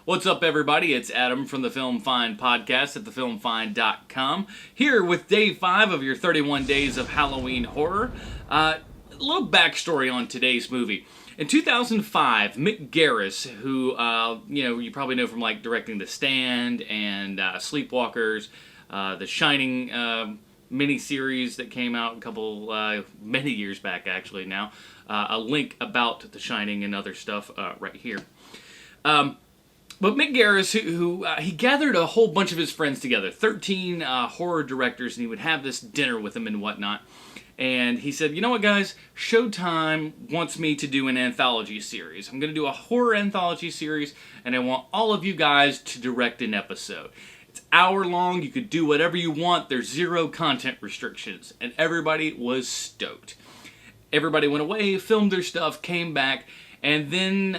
What's up, everybody? It's Adam from the Film Find podcast at thefilmfind.com, here with day 5 of your 31 days of Halloween horror. A little backstory on today's movie. In 2005, Mick Garris, who you probably know from like directing The Stand and Sleepwalkers, the Shining miniseries that came out many years back actually now. A link about The Shining and other stuff right here. But Mick Garris, who he gathered a whole bunch of his friends together, 13 horror directors, and he would have this dinner with them and whatnot. And he said, you know what, guys? Showtime wants me to do an anthology series. I'm going to do a horror anthology series, and I want all of you guys to direct an episode. It's hour long. You could do whatever you want. There's 0 content restrictions. And everybody was stoked. Everybody went away, filmed their stuff, came back, and then,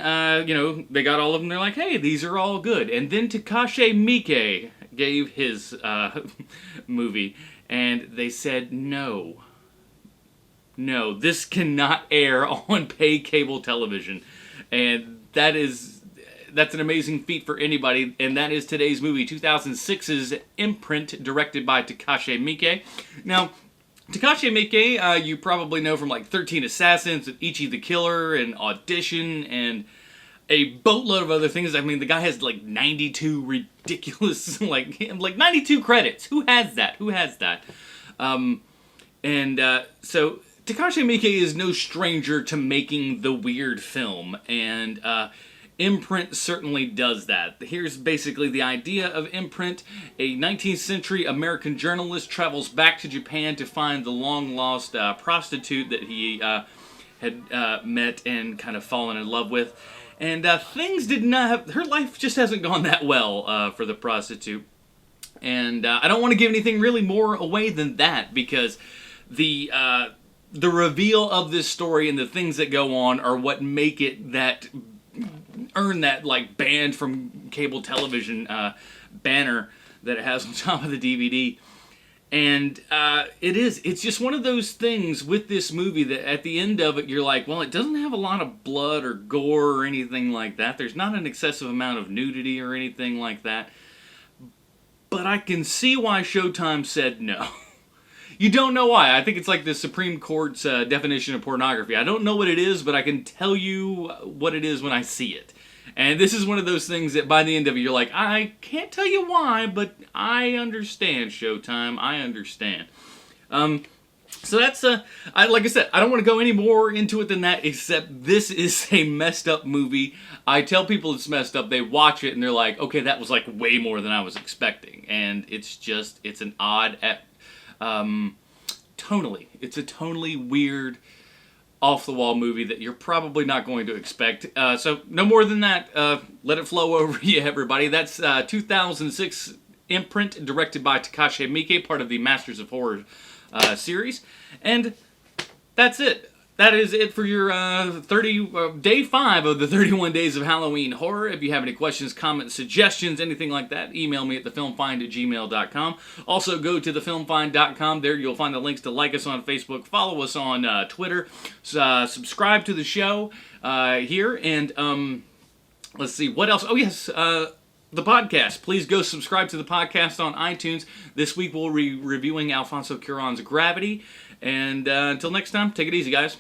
they got all of them. They're like, hey, these are all good. And then Takashi Miike gave his movie, and they said, no, this cannot air on pay cable television. And that's an amazing feat for anybody, and that is today's movie, 2006's Imprint, directed by Takashi Miike. Now, Takashi Miike, you probably know from like 13 Assassins, with Ichi the Killer, and Audition, and a boatload of other things. I mean, the guy has like 92 ridiculous, like 92 credits. Who has that? So Takashi Miike is no stranger to making the weird film, and Imprint certainly does that. Here's basically the idea of Imprint. A 19th century American journalist travels back to Japan to find the long-lost prostitute that he had met and kind of fallen in love with. And things did not have... Her life just hasn't gone that well for the prostitute. And I don't want to give anything really more away than that, because the reveal of this story and the things that go on are what make it earn that like banned from cable television banner that it has on top of the DVD. And it's just one of those things with this movie that at the end of it you're like, well, it doesn't have a lot of blood or gore or anything like that. There's not an excessive amount of nudity or anything like that. But I can see why Showtime said no. You don't know why. I think it's like the Supreme Court's definition of pornography. I don't know what it is, but I can tell you what it is when I see it. And this is one of those things that by the end of it, you're like, I can't tell you why, but I understand, Showtime. I understand. So that's, like I said, I don't want to go any more into it than that, except this is a messed up movie. I tell people it's messed up, they watch it, and they're like, okay, that was like way more than I was expecting. And it's an odd... It's a tonally weird, off-the-wall movie that you're probably not going to expect. So, no more than that. Let it flow over you, everybody. That's 2006 Imprint, directed by Takashi Miike, part of the Masters of Horror series. And that's it. That is it for your day 5 of the 31 Days of Halloween Horror. If you have any questions, comments, suggestions, anything like that, email me at thefilmfind@gmail.com. Also, go to thefilmfind.com. There you'll find the links to like us on Facebook, follow us on Twitter, subscribe to the show here, and let's see, what else? Oh, yes, the podcast. Please go subscribe to the podcast on iTunes. This week we'll be reviewing Alfonso Cuarón's Gravity. And until next time, take it easy, guys.